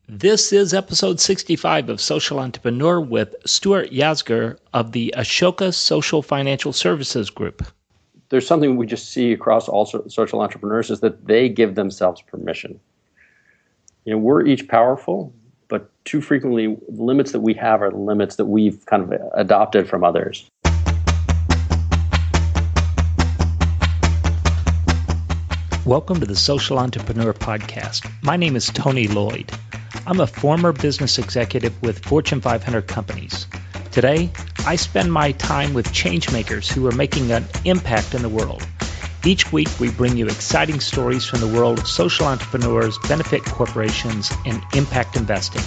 This is episode 65 of Social Entrepreneur with Stuart Yasgur of the Ashoka Social Financial Services Group. There's something we just see across all social entrepreneurs is that they give themselves permission. We're each powerful, but too frequently the limits that we have are the limits that we've kind of adopted from others. Welcome to the Social Entrepreneur Podcast. My name is Tony Lloyd. I'm a former business executive with Fortune 500 companies. Today, I spend my time with changemakers who are making an impact in the world. Each week, we bring you exciting stories from the world of social entrepreneurs, benefit corporations, and impact investing.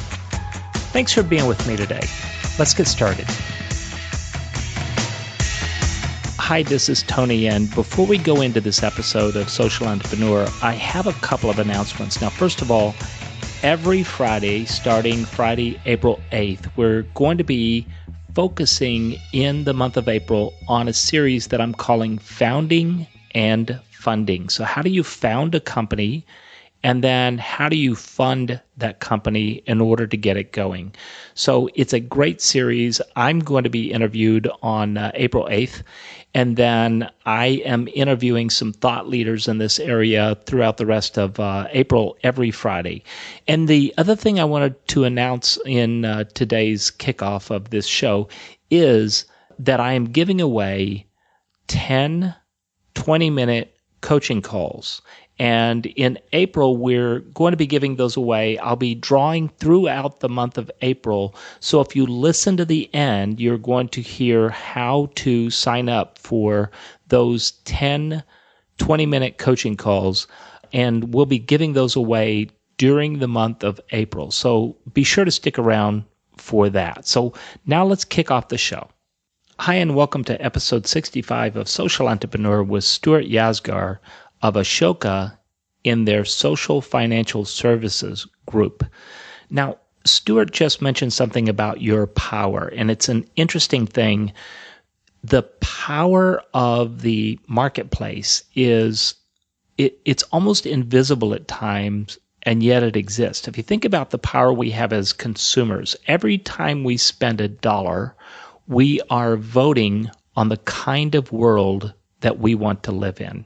Thanks for being with me today. Let's get started. Hi, this is Tony, and before we go into this episode of Social Entrepreneur, I have a couple of announcements. Now, first of all, every Friday, starting Friday, April 8th, we're going to be focusing in the month of April on a series that I'm calling Founding and Funding. So how do you found a company? And then how do you fund that company in order to get it going? So it's a great series. I'm going to be interviewed on April 8th. And then I am interviewing some thought leaders in this area throughout the rest of April every Friday. And the other thing I wanted to announce in today's kickoff of this show is that I am giving away 10 20-minute coaching calls. And in April, we're going to be giving those away. I'll be drawing throughout the month of April. So if you listen to the end, you're going to hear how to sign up for those 10 20-minute coaching calls. And we'll be giving those away during the month of April. So be sure to stick around for that. So now let's kick off the show. Hi, and welcome to episode 65 of Social Entrepreneur with Stuart Yasgur of Ashoka in their Social Financial Services Group. Now, Stuart just mentioned something about your power, and it's an interesting thing. The power of the marketplace is, it's almost invisible at times, and yet it exists. If you think about the power we have as consumers, every time we spend $1, we are voting on the kind of world that we want to live in.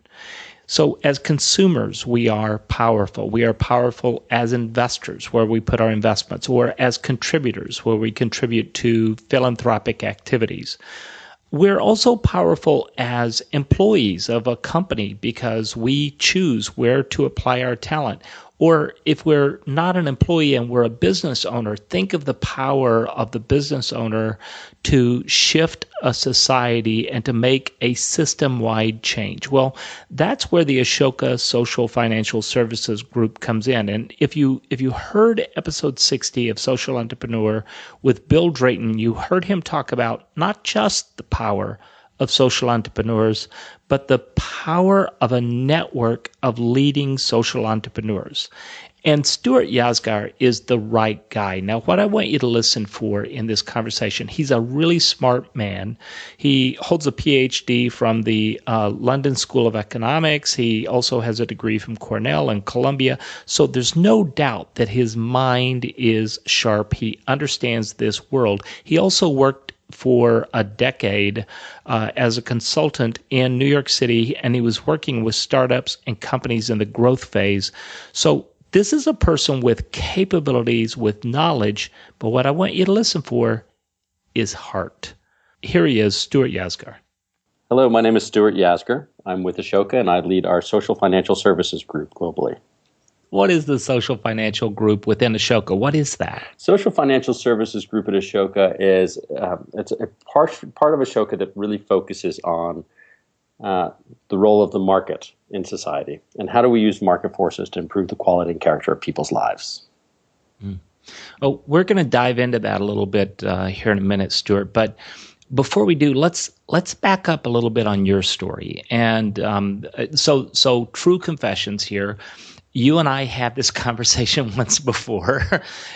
So as consumers, we are powerful. We are powerful as investors, where we put our investments, or as contributors, where we contribute to philanthropic activities. We're also powerful as employees of a company because we choose where to apply our talent. Or if we're not an employee and we're a business owner, think of the power of the business owner to shift a society and to make a system-wide change. Well, that's where the Ashoka Social Financial Services Group comes in. And if you heard episode 60 of Social Entrepreneur with Bill Drayton, you heard him talk about not just the power of social entrepreneurs, but the power of a network of leading social entrepreneurs. And Stuart Yasgur is the right guy. Now, what I want you to listen for in this conversation, he's a really smart man. He holds a PhD from the London School of Economics. He also has a degree from Cornell and Columbia. So there's no doubt that his mind is sharp. He understands this world. He also worked for a decade as a consultant in New York City, and he was working with startups and companies in the growth phase. So this is a person with capabilities, with knowledge, but what I want you to listen for is heart. Here he is, Stuart Yasgur. Hello, my name is Stuart Yasgur. I'm with Ashoka, and I lead our Social Financial Services Group globally. What is the Social Financial Group within Ashoka? What is that? Social Financial Services Group at Ashoka is it's a part of Ashoka that really focuses on the role of the market in society and how do we use market forces to improve the quality and character of people's lives. Oh, we're going to dive into that a little bit here in a minute, Stuart. But before we do, let's back up a little bit on your story. And so true confessions here. You and I had this conversation once before,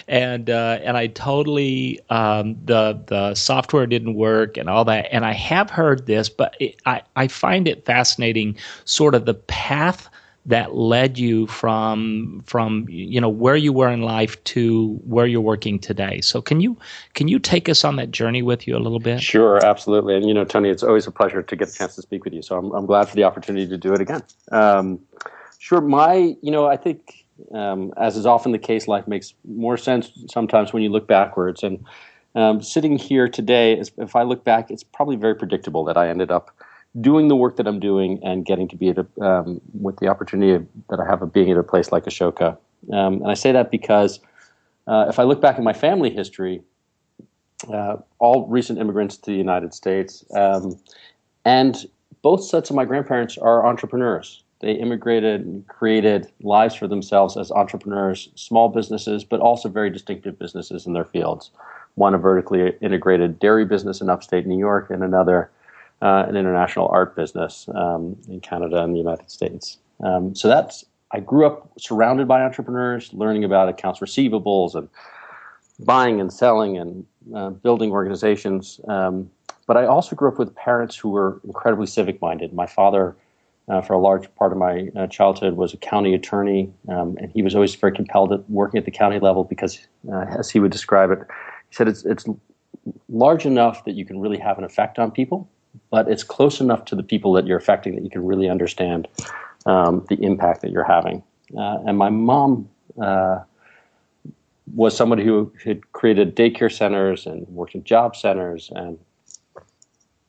and I totally the software didn't work and all that. And I have heard this, but I find it fascinating, sort of the path that led you from where you were in life to where you're working today. So can you take us on that journey with you a little bit? Sure, absolutely. And Tony, it's always a pleasure to get a chance to speak with you. So I'm glad for the opportunity to do it again. Sure. I think, as is often the case, life makes more sense sometimes when you look backwards. And sitting here today, if I look back, it's probably very predictable that I ended up doing the work that I'm doing and getting to be with the opportunity that I have of being at a place like Ashoka. And I say that because if I look back at my family history, all recent immigrants to the United States, and both sets of my grandparents are entrepreneurs. They immigrated and created lives for themselves as entrepreneurs, small businesses, but also very distinctive businesses in their fields. One, a vertically integrated dairy business in upstate New York, and another, an international art business in Canada and the United States. I grew up surrounded by entrepreneurs, learning about accounts receivables and buying and selling and building organizations. But I also grew up with parents who were incredibly civic-minded. My father, for a large part of my childhood, was a county attorney, and he was always very compelled at working at the county level because, as he would describe it, he said it's large enough that you can really have an effect on people, but it's close enough to the people that you're affecting that you can really understand the impact that you're having. And my mom was somebody who had created daycare centers and worked in job centers, and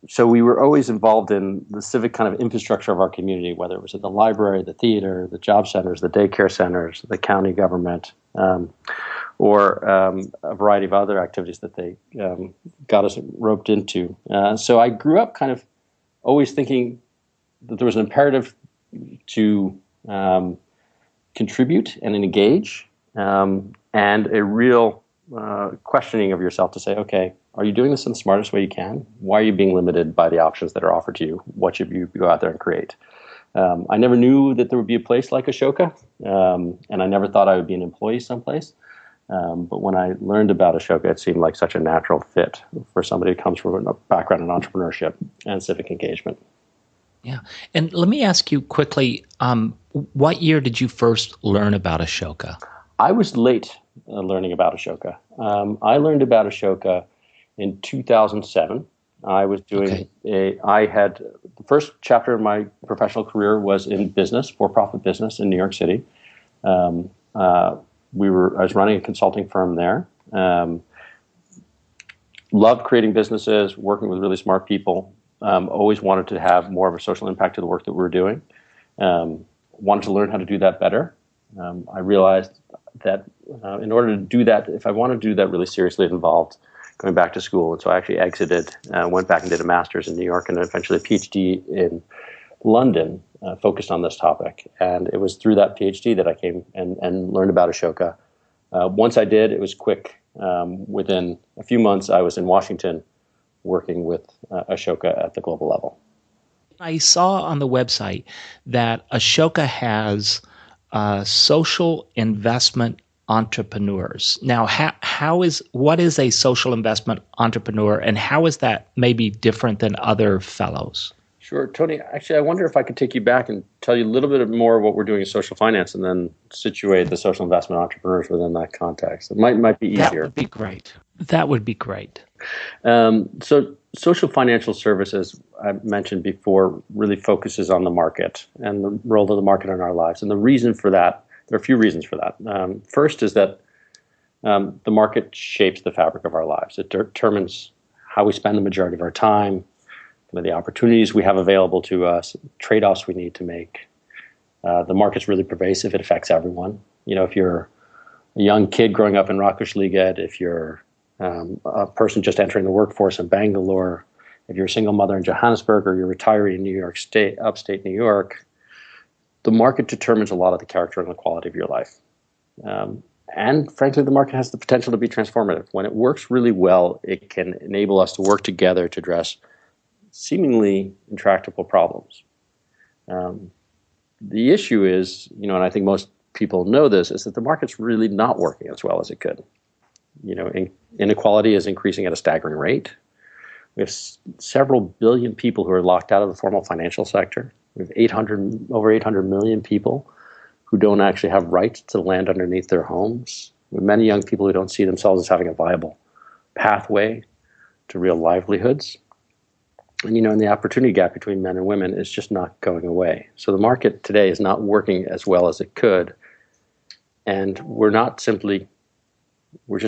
so we were always involved in the civic kind of infrastructure of our community, whether it was at the library, the theater, the job centers, the daycare centers, the county government, or a variety of other activities that they got us roped into. So I grew up kind of always thinking that there was an imperative to contribute and engage, and a real questioning of yourself to say, okay, are you doing this in the smartest way you can? Why are you being limited by the options that are offered to you? What should you go out there and create? I never knew that there would be a place like Ashoka, and I never thought I would be an employee someplace. But when I learned about Ashoka, it seemed like such a natural fit for somebody who comes from a background in entrepreneurship and civic engagement. Yeah. And let me ask you quickly, what year did you first learn about Ashoka? I was late learning about Ashoka. I learned about Ashoka in 2007. I was doing the first chapter of my professional career was in business, for-profit business in New York City. I was running a consulting firm there. Loved creating businesses, working with really smart people. Always wanted to have more of a social impact to the work that we were doing. Wanted to learn how to do that better. I realized that in order to do that, if I wanted to do that really seriously, it involved going back to school. And so I actually exited, went back and did a master's in New York and eventually a PhD in London, focused on this topic. And it was through that PhD that I came and learned about Ashoka. Once I did, it was quick. Within a few months, I was in Washington working with Ashoka at the global level. I saw on the website that Ashoka has social investment entrepreneurs. Now, what is a social investment entrepreneur, and how is that maybe different than other fellows? Sure, Tony. Actually, I wonder if I could take you back and tell you a little bit more of what we're doing in social finance, and then situate the social investment entrepreneurs within that context. It might be easier. That would be great. That would be great. So social financial services, I mentioned before, really focuses on the market and the role of the market in our lives. And the reason for that, there are a few reasons for that. First is that the market shapes the fabric of our lives. It determines how we spend the majority of our time, the opportunities we have available to us, trade-offs we need to make. The market's really pervasive. It affects everyone. If you're a young kid growing up in Rakashliget, if you're a person just entering the workforce in Bangalore, if you're a single mother in Johannesburg, or you're a retiree in New York State, upstate New York, the market determines a lot of the character and the quality of your life. And frankly, the market has the potential to be transformative. When it works really well, it can enable us to work together to address seemingly intractable problems. The issue is, and I think most people know this, is that the market's really not working as well as it could. Inequality is increasing at a staggering rate. We have several billion people who are locked out of the formal financial sector. We have over 800 million people who don't actually have rights to the land underneath their homes, with many young people who don't see themselves as having a viable pathway to real livelihoods. And, and the opportunity gap between men and women is just not going away. So the market today is not working as well as it could. And we're just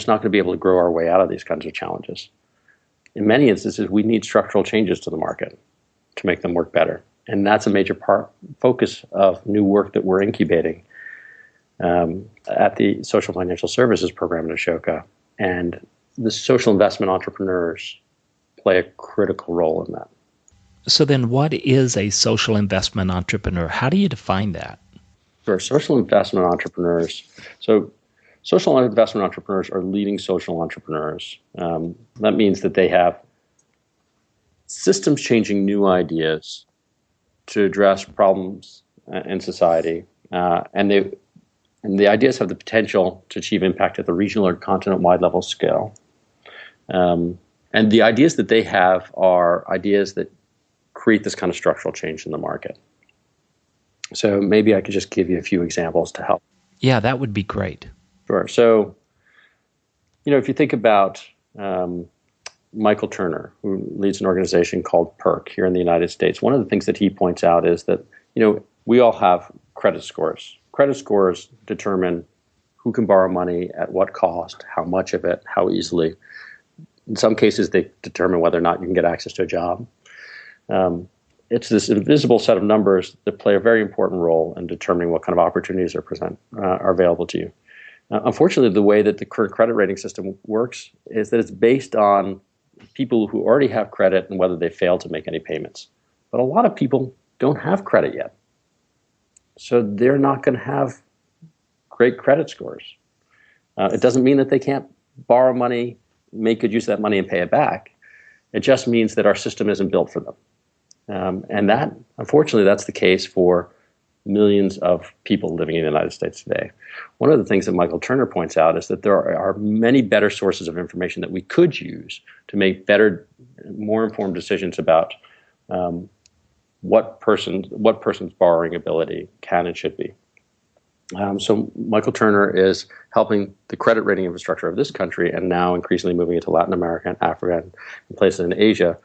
not going to be able to grow our way out of these kinds of challenges. In many instances, we need structural changes to the market to make them work better. And that's a major focus of new work that we're incubating at the Social Financial Services program at Ashoka. And the social investment entrepreneurs play a critical role in that. So then what is a social investment entrepreneur? How do you define that? For social investment entrepreneurs, so social investment entrepreneurs are leading social entrepreneurs. That means that they have systems-changing new ideas to address problems in society, and the ideas have the potential to achieve impact at the regional or continent-wide level scale. And the ideas that they have are ideas that create this kind of structural change in the market. So maybe I could just give you a few examples to help. Yeah, that would be great. Sure. So, if you think about Michael Turner, who leads an organization called PERC here in the United States, one of the things that he points out is that, we all have credit scores. Credit scores determine who can borrow money, at what cost, how much of it, how easily. In some cases, they determine whether or not you can get access to a job. It's this invisible set of numbers that play a very important role in determining what kind of opportunities are available to you. Unfortunately, the way that the current credit rating system works is that it's based on people who already have credit and whether they fail to make any payments. But a lot of people don't have credit yet. So they're not going to have great credit scores. It doesn't mean that they can't borrow money, make good use of that money, and pay it back. It just means that our system isn't built for them. And that, unfortunately, that's the case for millions of people living in the United States today. One of the things that Michael Turner points out is that there are many better sources of information that we could use to make better, more informed decisions about what person's borrowing ability can and should be. So Michael Turner is helping the credit rating infrastructure of this country, and now increasingly moving into Latin America and Africa and places in Asia,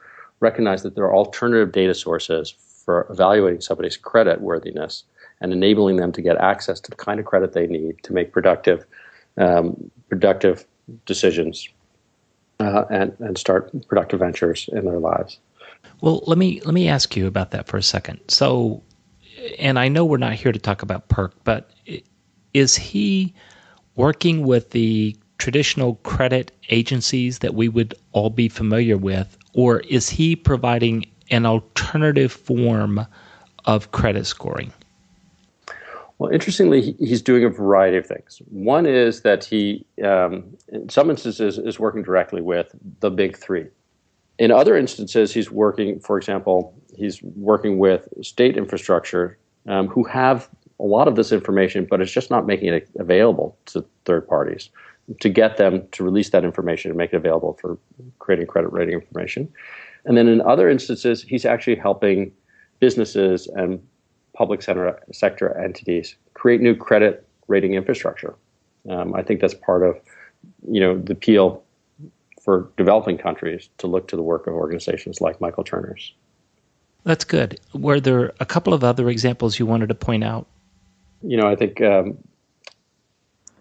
recognize that there are alternative data sources for evaluating somebody's credit worthiness and enabling them to get access to the kind of credit they need to make productive decisions and start productive ventures in their lives. Well, let me ask you about that for a second. So, and I know we're not here to talk about PERC, but is he working with the traditional credit agencies that we would all be familiar with, or is he providing an alternative form of credit scoring? Well, interestingly, he's doing a variety of things. One is that he, in some instances, is working directly with the big three. In other instances, he's working, for example, with state infrastructure who have a lot of this information, but it's just not making it available to third parties to get them to release that information and make it available for creating credit rating information. And then in other instances, he's actually helping businesses and public sector entities create new credit rating infrastructure. I think that's part of, the appeal for developing countries to look to the work of organizations like Michael Turner's. That's good. Were there a couple of other examples you wanted to point out? I think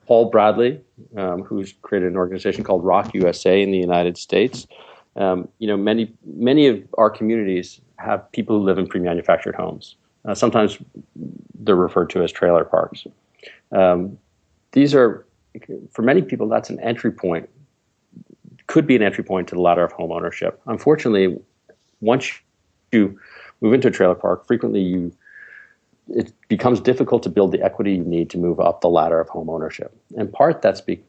Paul Bradley, who's created an organization called Rock USA in the United States. Many of our communities have people who live in pre-manufactured homes. Sometimes they're referred to as trailer parks. These are, for many people, that's an entry point. Could be an entry point to the ladder of home ownership. Unfortunately, once you move into a trailer park, frequently it becomes difficult to build the equity you need to move up the ladder of home ownership. In part, that's because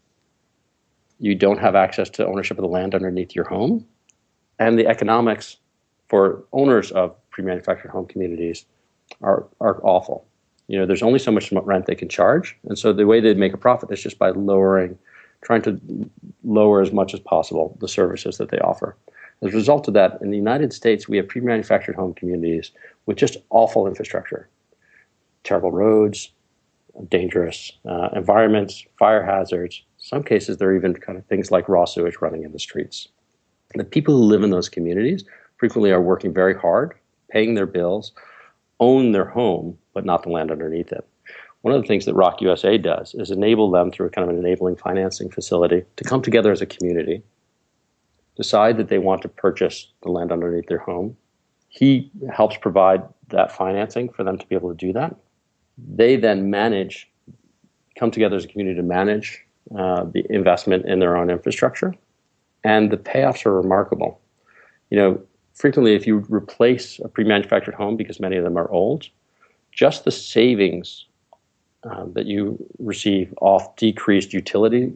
you don't have access to ownership of the land underneath your home, and the economics for owners of pre-manufactured home communities are awful. There's only so much rent they can charge, and so the way they make a profit is just by trying to lower as much as possible the services that they offer. As a result of that, in the United States, we have pre-manufactured home communities with just awful infrastructure, terrible roads, dangerous environments, fire hazards. In some cases, there are even kind of things like raw sewage running in the streets. The people who live in those communities frequently are working very hard, paying their bills, own their home, but not the land underneath it. One of the things that Rock USA does is enable them through a kind of an enabling financing facility to come together as a community, decide that they want to purchase the land underneath their home. He helps provide that financing for them to be able to do that. They then come together as a community to manage the investment in their own infrastructure. And the payoffs are remarkable. Frequently, if you replace a pre-manufactured home, because many of them are old, just the savings that you receive off decreased utility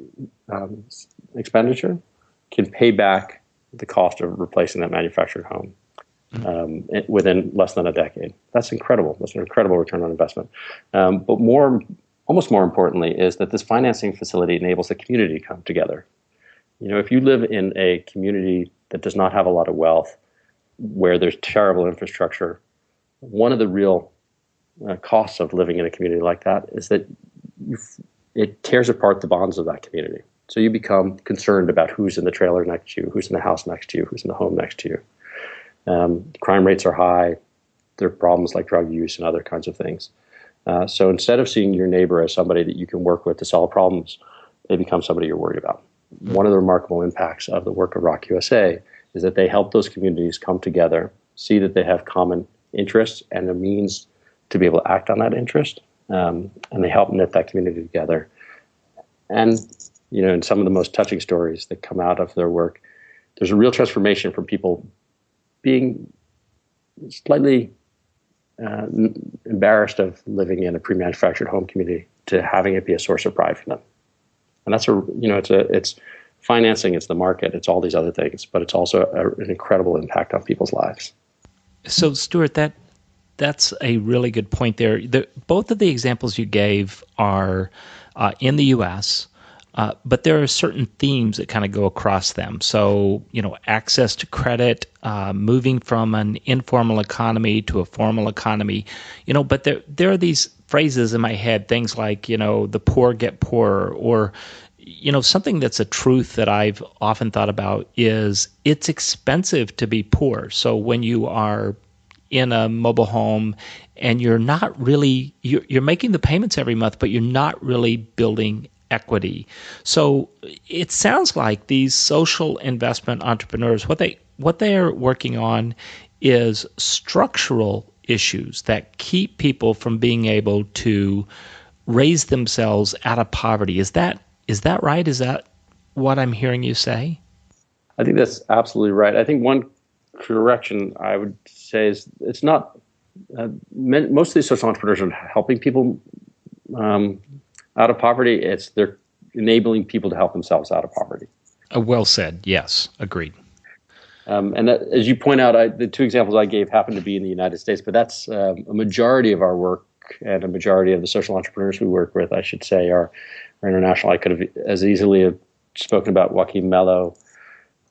expenditure can pay back the cost of replacing that manufactured home within less than a decade. That's incredible. That's an incredible return on investment. But almost more importantly, is that this financing facility enables the community to come together. If you live in a community that does not have a lot of wealth, where there's terrible infrastructure, one of the real costs of living in a community like that is that it tears apart the bonds of that community. So you become concerned about who's in the trailer next to you, who's in the house next to you, who's in the home next to you. Crime rates are high. There are problems like drug use and other kinds of things. So instead of seeing your neighbor as somebody that you can work with to solve problems, they become somebody you're worried about. One of the remarkable impacts of the work of Rock USA is that they help those communities come together, see that they have common interests and a means to be able to act on that interest, and they help knit that community together. And, in some of the most touching stories that come out of their work, there's a real transformation from people being slightly embarrassed of living in a pre-manufactured home community to having it be a source of pride for them. And that's it's financing, it's the market, it's all these other things, but it's also an incredible impact on people's lives. So, Stuart, that's a really good point there. Both of the examples you gave are in the U.S., but there are certain themes that kind of go across them. So, access to credit, moving from an informal economy to a formal economy, but there are these phrases in my head, things like, the poor get poorer, or, something that's a truth that I've often thought about is it's expensive to be poor. So when you are in a mobile home and you're not really, you're making the payments every month, but you're not really building equity. So it sounds like these social investment entrepreneurs, what they are working on is structural issues that keep people from being able to raise themselves out of poverty. Is that right? Is that what I'm hearing you say? I think that's absolutely right. I think one correction I would say is it's not most of these social entrepreneurs are helping people out of poverty. They're enabling people to help themselves out of poverty. Well said. Yes, agreed. And that, as you point out, the two examples I gave happen to be in the United States, but that's a majority of our work and a majority of the social entrepreneurs we work with, I should say, are international. I could have as easily have spoken about Joaquim Melo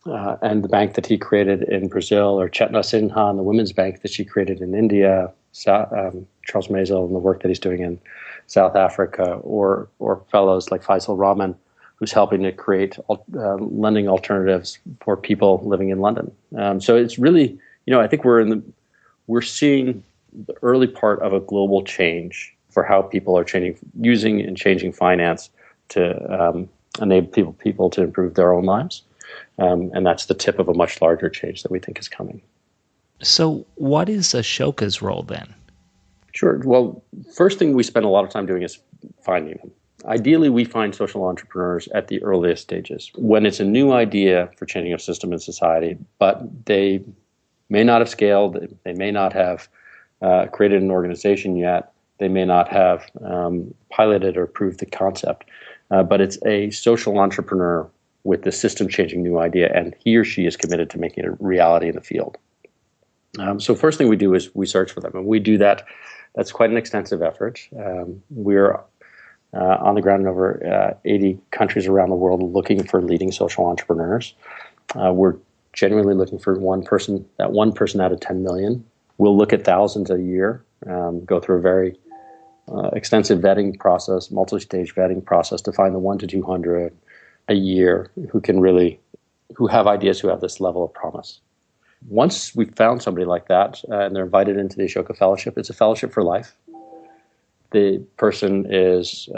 and the bank that he created in Brazil, or Chetna Sinha and the women's bank that she created in India, Charles Mazel and the work that he's doing in South Africa, or fellows like Faisal Rahman, who's helping to create lending alternatives for people living in London. So it's really, I think we're seeing the early part of a global change for how people are using and changing finance to enable people to improve their own lives. And that's the tip of a much larger change that we think is coming. So what is Ashoka's role then? Sure. Well, first thing we spend a lot of time doing is finding them. Ideally, we find social entrepreneurs at the earliest stages, when it's a new idea for changing a system in society, but they may not have scaled, they may not have created an organization yet, they may not have piloted or proved the concept, but it's a social entrepreneur with the system-changing new idea, and he or she is committed to making it a reality in the field. So first thing we do is we search for them, and we do that. That's quite an extensive effort. We're on the ground in over 80 countries around the world looking for leading social entrepreneurs. We're genuinely looking for one person out of 10 million. We'll look at thousands a year, go through a very extensive vetting process, multi-stage vetting process to find the 1 to 200 a year who have ideas, who have this level of promise. Once we've found somebody like that and they're invited into the Ashoka Fellowship, it's a fellowship for life. The person is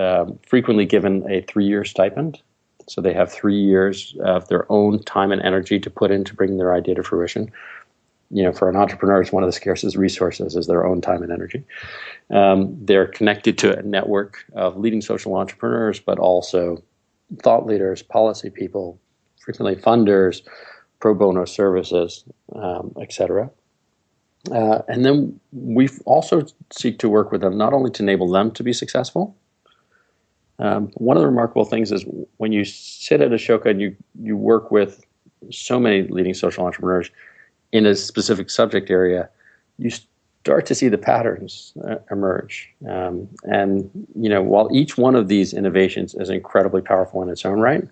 frequently given a 3-year stipend. So they have 3 years of their own time and energy to put in to bring their idea to fruition. For an entrepreneur, it's one of the scarcest resources is their own time and energy. They're connected to a network of leading social entrepreneurs, but also thought leaders, policy people, frequently funders, pro bono services, etc. And then we also seek to work with them not only to enable them to be successful. One of the remarkable things is when you sit at Ashoka and you work with so many leading social entrepreneurs in a specific subject area, you start to see the patterns emerge. While each one of these innovations is incredibly powerful in its own right,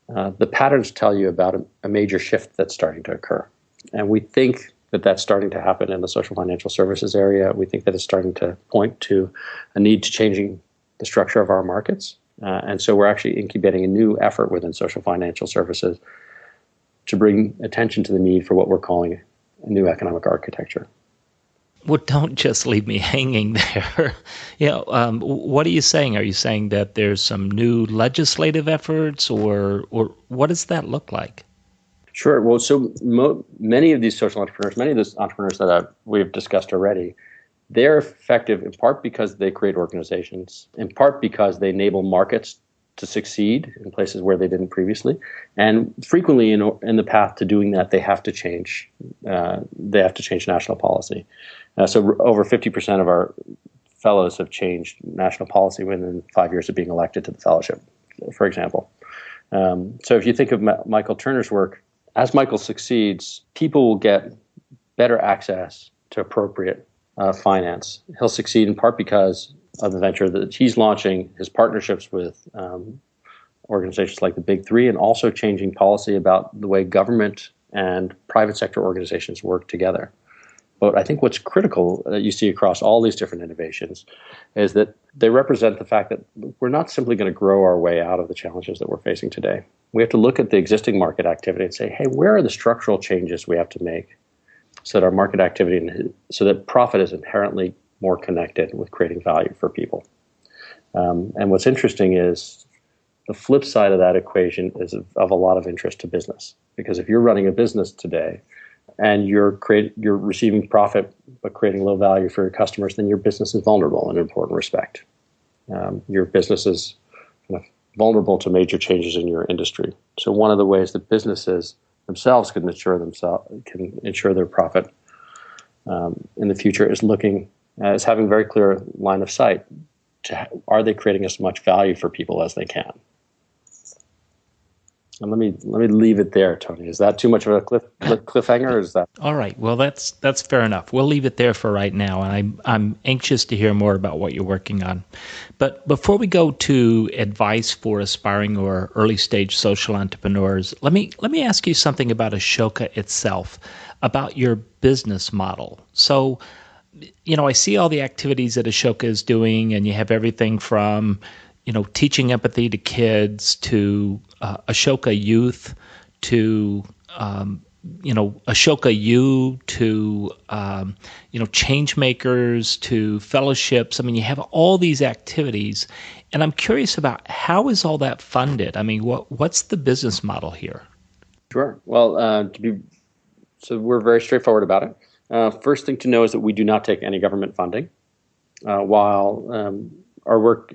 the patterns tell you about a major shift that's starting to occur. And we think that that's starting to happen in the social financial services area. We think that it's starting to point to a need to changing the structure of our markets. And so we're actually incubating a new effort within social financial services to bring attention to the need for what we're calling a new economic architecture. Well, don't just leave me hanging there. What are you saying? Are you saying that there's some new legislative efforts, or what does that look like? Sure. Well, so many of these social entrepreneurs, many of those entrepreneurs that we've discussed already, they're effective in part because they create organizations, in part because they enable markets to succeed in places where they didn't previously, and frequently in the path to doing that, they have to change. They have to change national policy. So over 50% of our fellows have changed national policy within 5 years of being elected to the fellowship, for example. So if you think of Michael Turner's work, as Michael succeeds, people will get better access to appropriate finance. He'll succeed in part because of the venture that he's launching, his partnerships with organizations like the Big Three, and also changing policy about the way government and private sector organizations work together. But I think what's critical that you see across all these different innovations is that they represent the fact that we're not simply going to grow our way out of the challenges that we're facing today. We have to look at the existing market activity and say, hey, where are the structural changes we have to make so that our market activity, so that profit is inherently more connected with creating value for people. And what's interesting is the flip side of that equation is of a lot of interest to business. Because if you're running a business today and you're receiving profit but creating low value for your customers, then your business is vulnerable in an important respect. Your business is kind of vulnerable to major changes in your industry. So one of the ways that businesses themselves can ensure their profit in the future is having very clear line of sight to are they creating as much value for people as they can. And let me leave it there, Tony. Is that too much of a cliffhanger? Or is that all right? Well, that's fair enough. We'll leave it there for right now, and I'm anxious to hear more about what you're working on. But before we go to advice for aspiring or early stage social entrepreneurs, let me ask you something about Ashoka itself, about your business model. So, I see all the activities that Ashoka is doing, and you have everything from teaching empathy to kids, to Ashoka Youth, to Ashoka U, to change makers, to fellowships. I mean, you have all these activities, and I'm curious about how is all that funded? I mean, what's the business model here? Sure. Well, so we're very straightforward about it. First thing to know is that we do not take any government funding, while our work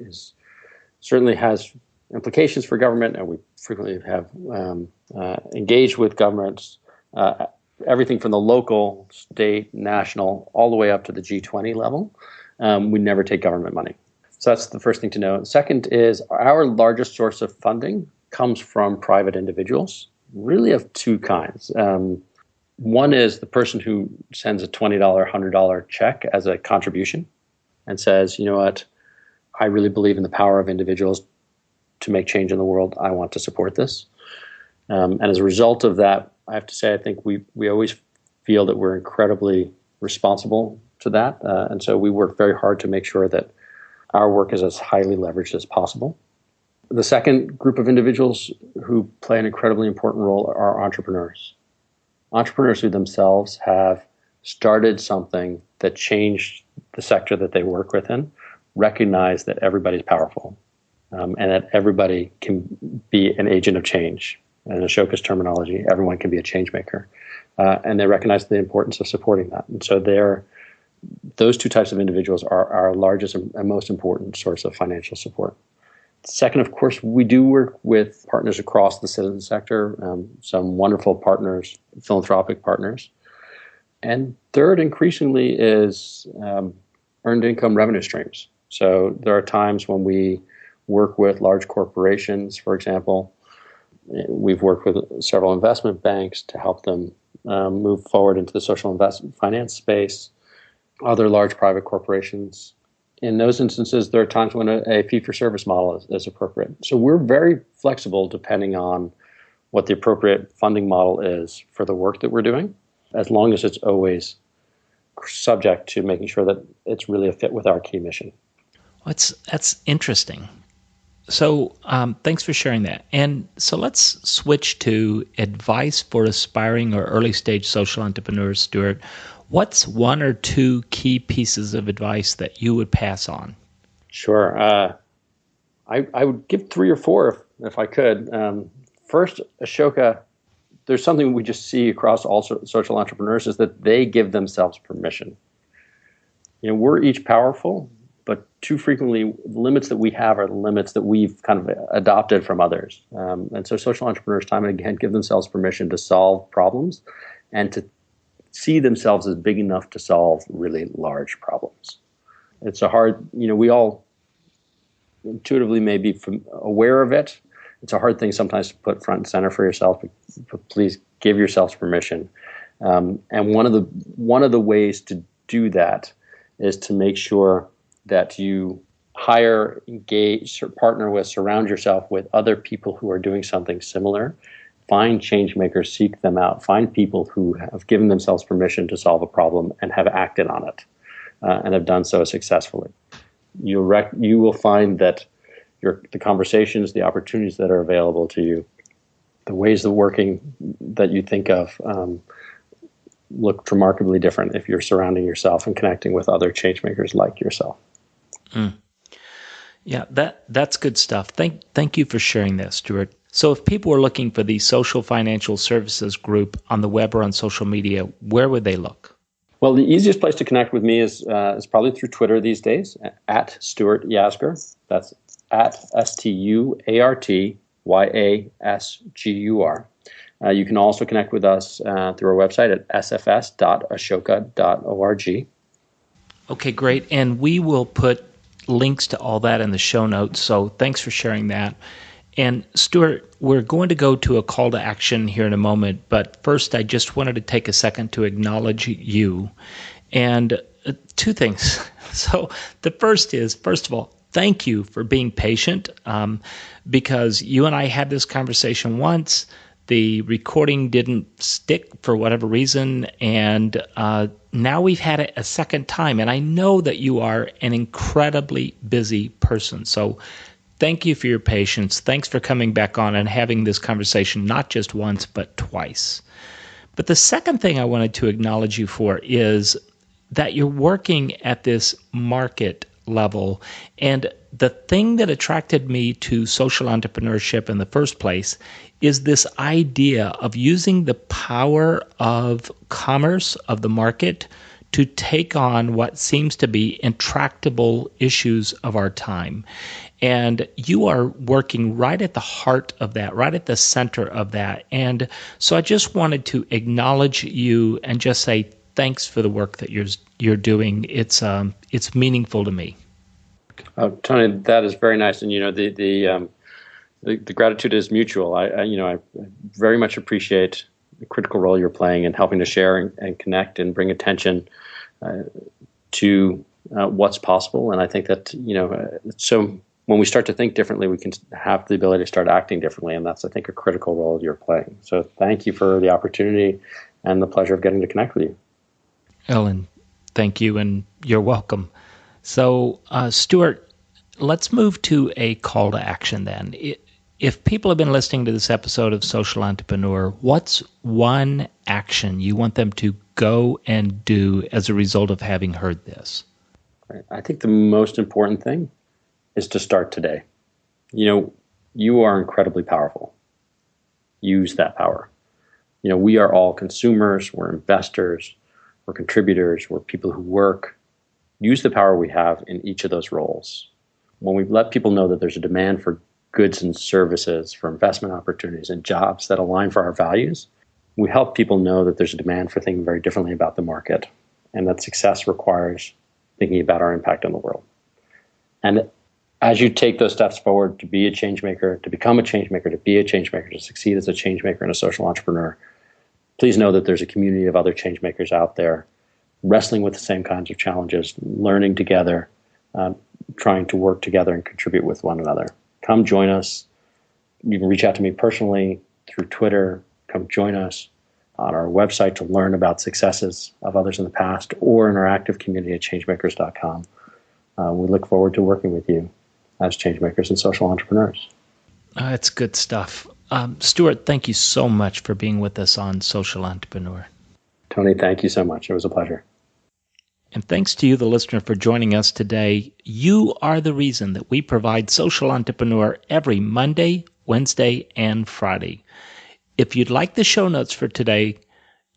certainly has implications for government, and we frequently have engaged with governments, everything from the local, state, national, all the way up to the G20 level. We never take government money. So that's the first thing to know. Second is our largest source of funding comes from private individuals, really of two kinds. One is the person who sends a $20, $100 check as a contribution and says, you know what, I really believe in the power of individuals to make change in the world. I want to support this. And as a result of that, I have to say, I think we always feel that we're incredibly responsible to that. And so we work very hard to make sure that our work is as highly leveraged as possible. The second group of individuals who play an incredibly important role are entrepreneurs. Entrepreneurs who themselves have started something that changed the sector that they work within, recognize that everybody's powerful, and that everybody can be an agent of change. In Ashoka's terminology, everyone can be a change maker. And they recognize the importance of supporting that. And so those two types of individuals are our largest and most important source of financial support. Second, of course, we do work with partners across the citizen sector, some wonderful partners, philanthropic partners. And third, increasingly, is earned income revenue streams. So there are times when we work with large corporations, for example. We've worked with several investment banks to help them move forward into the social investment finance space, other large private corporations. In those instances, there are times when a fee-for-service model is appropriate. So we're very flexible depending on what the appropriate funding model is for the work that we're doing, as long as it's always subject to making sure that it's really a fit with our key mission. That's interesting. So thanks for sharing that. And so let's switch to advice for aspiring or early-stage social entrepreneurs, Stuart. What's one or two key pieces of advice that you would pass on? Sure. I would give 3 or 4 if I could. First, Ashoka, there's something we just see across all social entrepreneurs is that they give themselves permission. We're each powerful, but too frequently, the limits that we have are the limits that we've kind of adopted from others. And so social entrepreneurs, time and again, give themselves permission to solve problems and to see themselves as big enough to solve really large problems. It's a hard, we all intuitively may be aware of it. It's a hard thing sometimes to put front and center for yourself, but please give yourselves permission. And one of the ways to do that is to make sure that you hire, engage, or partner with, surround yourself with other people who are doing something similar. Find change makers, seek them out. Find people who have given themselves permission to solve a problem and have acted on it, and have done so successfully. You will find that the conversations, the opportunities that are available to you, the ways of working that you think of look remarkably different if you're surrounding yourself and connecting with other change makers like yourself. Yeah, that's good stuff. Thank you for sharing that, Stuart. So if people are looking for the Social Financial Services Group on the web or on social media, where would they look? Well, the easiest place to connect with me is probably through Twitter these days, at Stuart Yasgur. That's at StuartYasgur. You can also connect with us through our website at sfs.ashoka.org. Okay, great. And we will put links to all that in the show notes. So thanks for sharing that. And Stuart, we're going to go to a call to action here in a moment. But first, I just wanted to take a second to acknowledge you. And 2 things. So the first is, first of all, thank you for being patient, because you and I had this conversation once. The recording didn't stick for whatever reason, and now we've had it a second time. And I know that you are an incredibly busy person. So thank you for your patience. Thanks for coming back on and having this conversation not just once, but twice. But the second thing I wanted to acknowledge you for is that you're working at this market level. And the thing that attracted me to social entrepreneurship in the first place is this idea of using the power of commerce, of the market, to take on what seems to be intractable issues of our time. And you are working right at the heart of that, right at the center of that. And so I just wanted to acknowledge you and just say thanks for the work that you're doing. It's meaningful to me. Tony, that is very nice. And the gratitude is mutual. I very much appreciate the critical role you're playing in helping to share and connect and bring attention to what's possible. And I think that so when we start to think differently, we can have the ability to start acting differently. And that's, I think, a critical role you're playing. So thank you for the opportunity and the pleasure of getting to connect with you. Ellen, thank you, and you're welcome. So, Stuart, let's move to a call to action then. If people have been listening to this episode of Social Entrepreneur, what's one action you want them to go and do as a result of having heard this? I think the most important thing is to start today. You are incredibly powerful. Use that power. We are all consumers, we're investors, we're contributors, we're people who work. Use the power we have in each of those roles. When we let people know that there's a demand for goods and services, for investment opportunities and jobs that align for our values, we help people know that there's a demand for thinking very differently about the market, and that success requires thinking about our impact on the world. And as you take those steps forward to be a change maker, to become a change maker, to be a change maker, to succeed as a change maker and a social entrepreneur, please know that there's a community of other change makers out there wrestling with the same kinds of challenges, learning together, trying to work together and contribute with one another. Come join us. You can reach out to me personally through Twitter. Come join us on our website to learn about successes of others in the past, or in our active community at changemakers.com. We look forward to working with you as changemakers and social entrepreneurs. It's good stuff. Stuart, thank you so much for being with us on Social Entrepreneur. Tony, thank you so much. It was a pleasure. And thanks to you, the listener, for joining us today. You are the reason that we provide Social Entrepreneur every Monday, Wednesday, and Friday. If you'd like the show notes for today,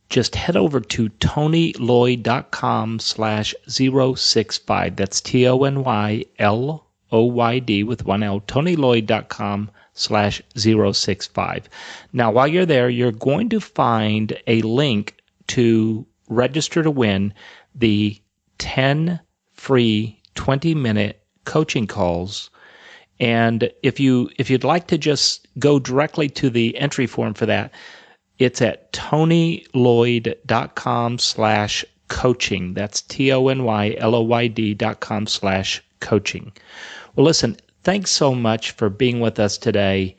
just head over to tonyloyd.com/065. That's TonyLoyd with one L, tonyloyd.com/065. Now, while you're there, you're going to find a link to register to win the 10 free 20-minute coaching calls. And if you'd like to just go directly to the entry form for that, it's at tonyloyd.com/coaching. That's TonyLoyd.com/coaching. Well, listen, thanks so much for being with us today.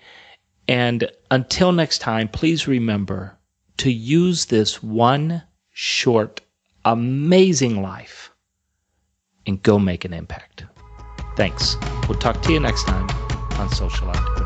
And until next time, please remember to use this one short, amazing life and go make an impact. Thanks. We'll talk to you next time on Social Entrepreneur.